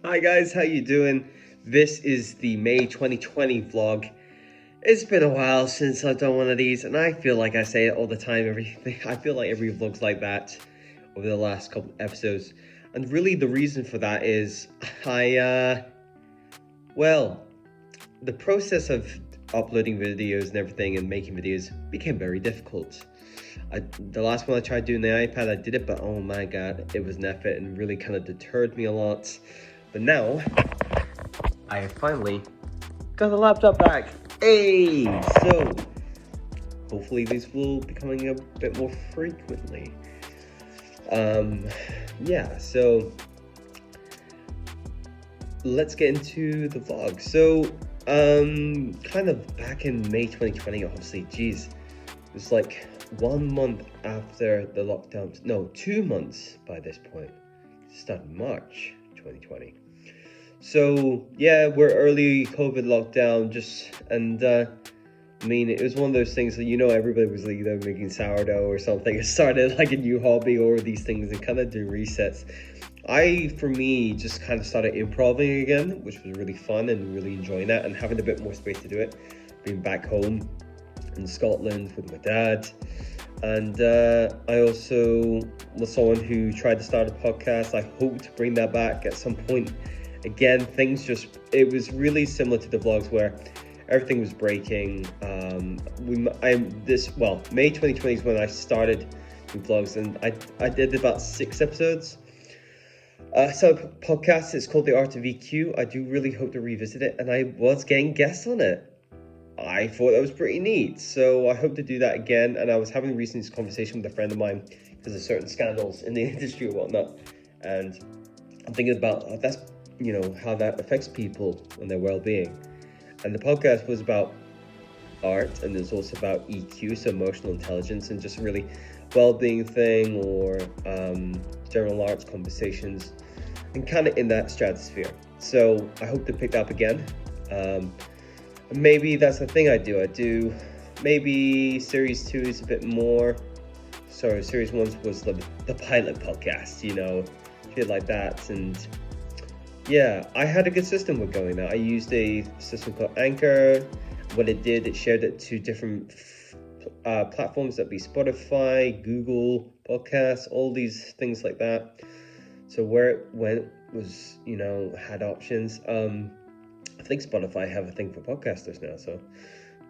Hi guys, how you doing? This is the May 2020 vlog. It's been a while since I've done one of these, and I feel like I say it all the time. I feel like every vlog's like that over the last couple episodes. And really the reason for that is well, the process of uploading videos and everything and making videos became very difficult. The last one I tried doing the iPad, I did it, but oh my god, it was an effort and really kind of deterred me a lot. But now, I have finally got the laptop back. Hey! So, hopefully these will be coming a bit more frequently. Yeah, so let's get into the vlog. So, kind of back in May 2020, obviously, geez, it was like 1 month after the lockdown. No, 2 months by this point. It started March 2020. So yeah, we're early COVID lockdown, I mean, it was one of those things that, everybody was like either making sourdough or something. It started like a new hobby or these things and kind of doing resets. For me, just kind of started improving again, which was really fun and really enjoying that and having a bit more space to do it. Being back home in Scotland with my dad. And I also was someone who tried to start a podcast. I hope to bring that back at some point. Again, it was really similar to the vlogs where everything was breaking. May 2020 is when I started doing vlogs, and I did about 6 episodes. So podcast, it's called The Art of EQ. I do really hope to revisit it, and I was getting guests on it. I thought that was pretty neat, so I hope to do that again. And I was having recently this conversation with a friend of mine because of certain scandals in the industry and whatnot, and I'm thinking about how that affects people and their well-being. And the podcast was about art, and it's also about EQ, so emotional intelligence, and just really well-being thing, or general arts conversations, and kind of in that stratosphere. So I hope to pick that up again. Maybe that's the thing I do. Maybe series 2 is a bit more. Sorry, series 1 was the pilot podcast, shit like that. And yeah, I had a good system with going there. I used a system called Anchor. What it did, it shared it to different platforms, that'd be Spotify, Google Podcasts, all these things like that. So where it went was, had options. I think Spotify have a thing for podcasters now, so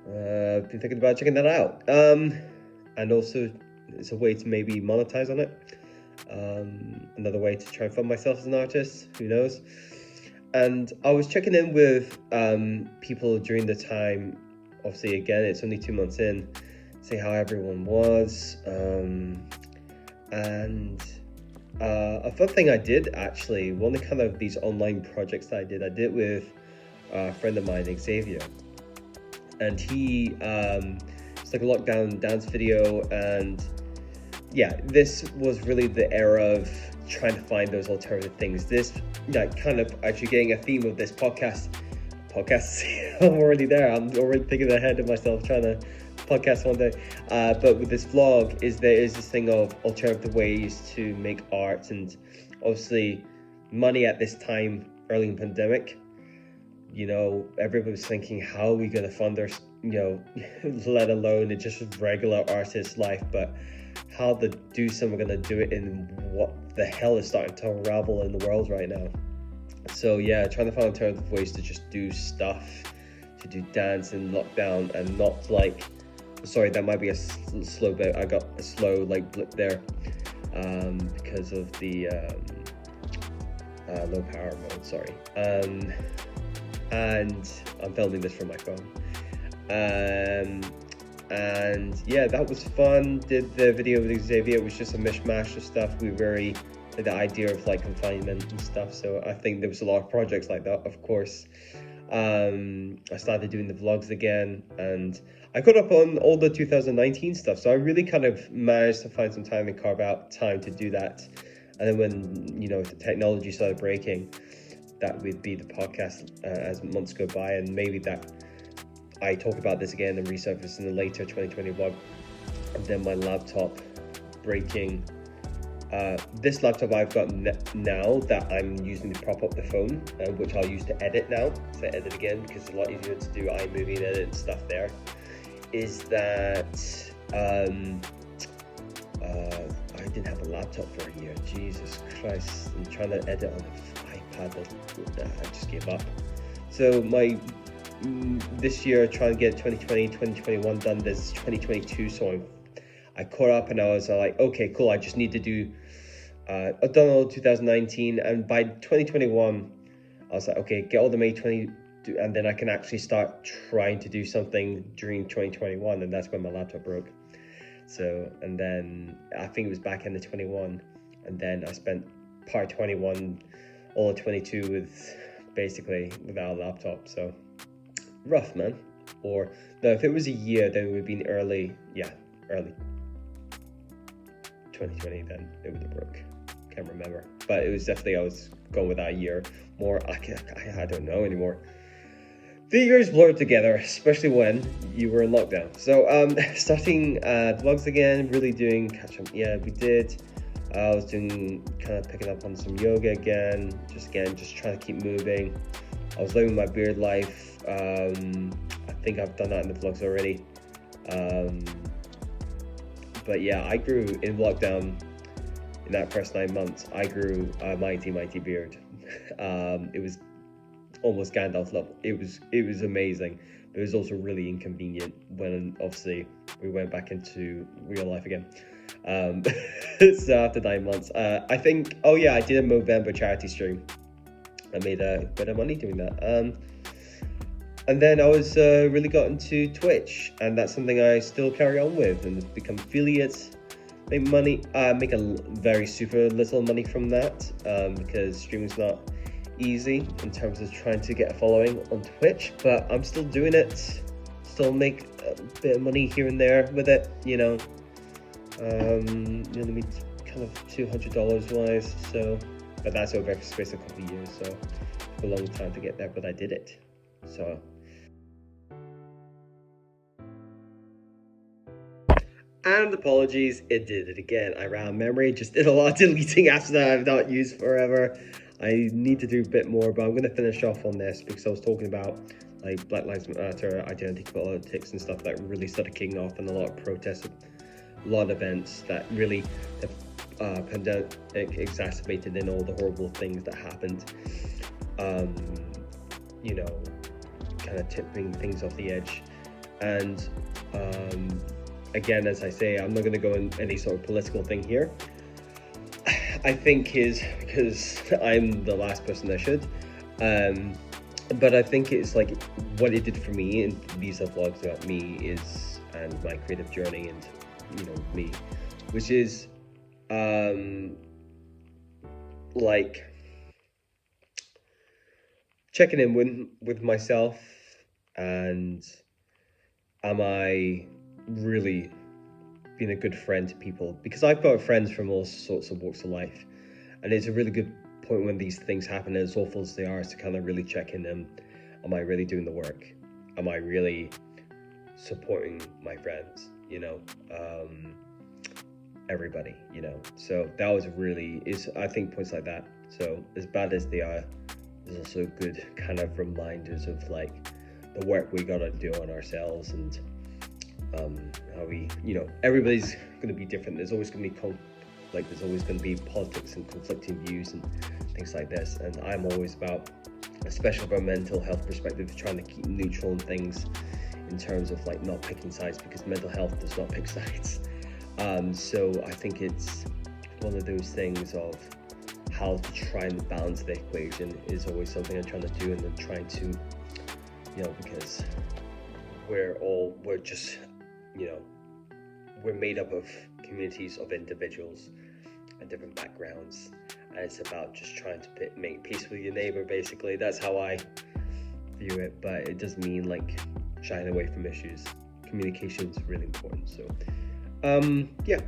I've been thinking about checking that out. And also, it's a way to maybe monetize on it. Another way to try and fund myself as an artist, who knows. And I was checking in with people during the time. Obviously, again, it's only 2 months in. See how everyone was. And a fun thing I did, actually, one of kind of these online projects that I did with a friend of mine, Xavier. And he, it's like a lockdown dance video, and yeah, this was really the era of trying to find those alternative things. This, kind of actually getting a theme of this podcast. I'm already there. I'm already thinking ahead of myself, trying to podcast one day. But with this vlog, there is this thing of alternative ways to make art, and obviously money at this time, early in the pandemic. Everybody was thinking, how are we going to fund our, let alone just regular artist life, but how to do some, we're going to do it in what the hell is starting to unravel in the world right now. So yeah, trying to find alternative ways to just do stuff, to do dance in lockdown, and not sorry, that might be a slow bit. I got a slow blip there because of the low power mode, sorry. And I'm filming this from my phone. And yeah, that was fun. Did the video with Xavier. It was just a mishmash of stuff. We very the idea of confinement and stuff. So I think there was a lot of projects like that, of course. I started doing the vlogs again, and I caught up on all the 2019 stuff. So I really kind of managed to find some time and carve out time to do that. And then when, the technology started breaking, that would be the podcast as months go by, and maybe that I talk about this again and resurface in the later 2020 vlog. And then my laptop breaking This laptop I've got now that I'm using to prop up the phone, which I'll use to edit now, so edit again because it's a lot easier to do iMovie and edit and stuff there, is that I didn't have a laptop for a year. Jesus Christ, I'm trying to edit on an iPad. I just gave up. So this year trying to get 2020, 2021 done. There's 2022, so I caught up and I was like, okay, cool. I just need to do, I've done all 2019, and by 2021, I was like, okay, get all the May 20, and then I can actually start trying to do something during 2021, and that's when my laptop broke. So, and then I think it was back end of 21, and then I spent part 21, all of 22 with basically without a laptop. So rough, man. Or no, if it was a year, then it would have been early 2020, then it would have broke. Can't remember, but it was definitely, I was going with that year more. I don't know anymore. The years blurred together, especially when you were in lockdown. So starting the vlogs again, really doing catch up. Yeah, we did. I was doing kind of picking up on some yoga again, just trying to keep moving. I was living my beard life. I think I've done that in the vlogs already. But yeah, I grew in lockdown. In that first 9 months, I grew a mighty beard. It was almost Gandalf level. It was amazing, but it was also really inconvenient when obviously we went back into real life again. So after 9 months, I think, oh yeah, I did a Movember charity stream. I made a bit of money doing that. And then I was really got into Twitch, and that's something I still carry on with and become affiliates, make money, make a very super little money from that, because streaming's not easy in terms of trying to get a following on Twitch, but I'm still doing it, still make a bit of money here and there with it, maybe kind of $200 wise, so, but that's over the space of a couple of years, so a long time to get there, but I did it. So and apologies, it did it again. I ran memory, just did a lot of deleting after that I've not used forever. I need to do a bit more, but I'm going to finish off on this because I was talking about like Black Lives Matter, identity politics and stuff that really started kicking off, and a lot of protests, a lot of events that really the pandemic exacerbated in all the horrible things that happened. Kind of tipping things off the edge. And again, as I say, I'm not going to go in any sort of political thing here. I think is because I'm the last person that should. But I think it's like what it did for me, and these are vlogs about me is, and my creative journey, and me, which is like checking in with myself, and am I really being a good friend to people? Because I've got friends from all sorts of walks of life, and it's a really good point when these things happen, as awful as they are, is to kind of really check in them. Am I really doing the work? Am I really supporting my friends? Everybody, so that was really, I think points like that, so as bad as they are, there's also good kind of reminders of like the work we gotta do on ourselves, and how we, everybody's going to be different. There's always going to be there's always going to be politics and conflicting views and things like this, and I'm always about, especially from a mental health perspective, trying to keep neutral in things in terms of like not picking sides, because mental health does not pick sides. So I think it's one of those things of how to try and balance the equation is always something I'm trying to do, and then trying to, because we're just, we're made up of communities of individuals and different backgrounds, and it's about just trying to make peace with your neighbor, basically. That's how I view it, but it doesn't mean like shying away from issues. Communication is really important. So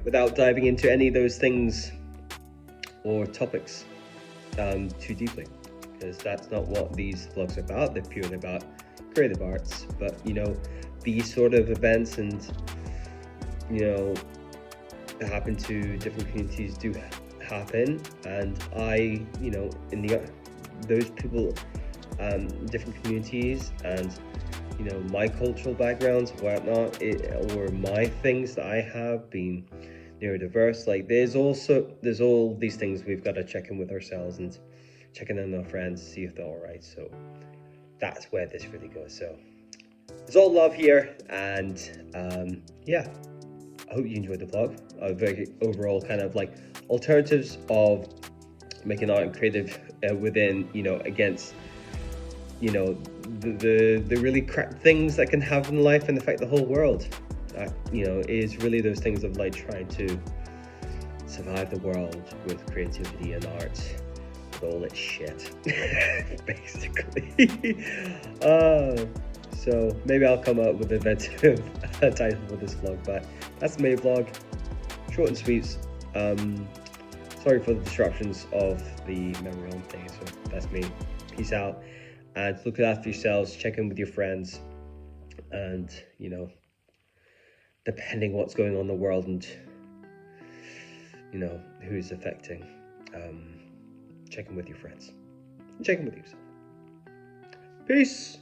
without diving into any of those things or topics too deeply, because that's not what these vlogs are about. They're purely about creative arts, but these sort of events and that happen to different communities do happen, and I, you know, in the those people, different communities, and you know, my cultural backgrounds, whatnot, or my things that I have been neurodiverse. Like there's all these things we've got to check in with ourselves and checking in on our friends, see if they're all right. So that's where this really goes. So it's all love here, and yeah, I hope you enjoyed the vlog. Very overall kind of like alternatives of making art and creative within, you know, against, you know, the really crap things that can happen in life and affect the whole world. You know, is really those things of like trying to survive the world with creativity and art, with all its shit, basically. So maybe I'll come up with an inventive title for this vlog, but that's the main vlog, short and sweet. Sorry for the disruptions of the memory home thing. So that's me. Peace out, and look after yourselves. Check in with your friends, and you know, depending what's going on in the world and you know who's affecting, check in with your friends, check in with yourself. Peace.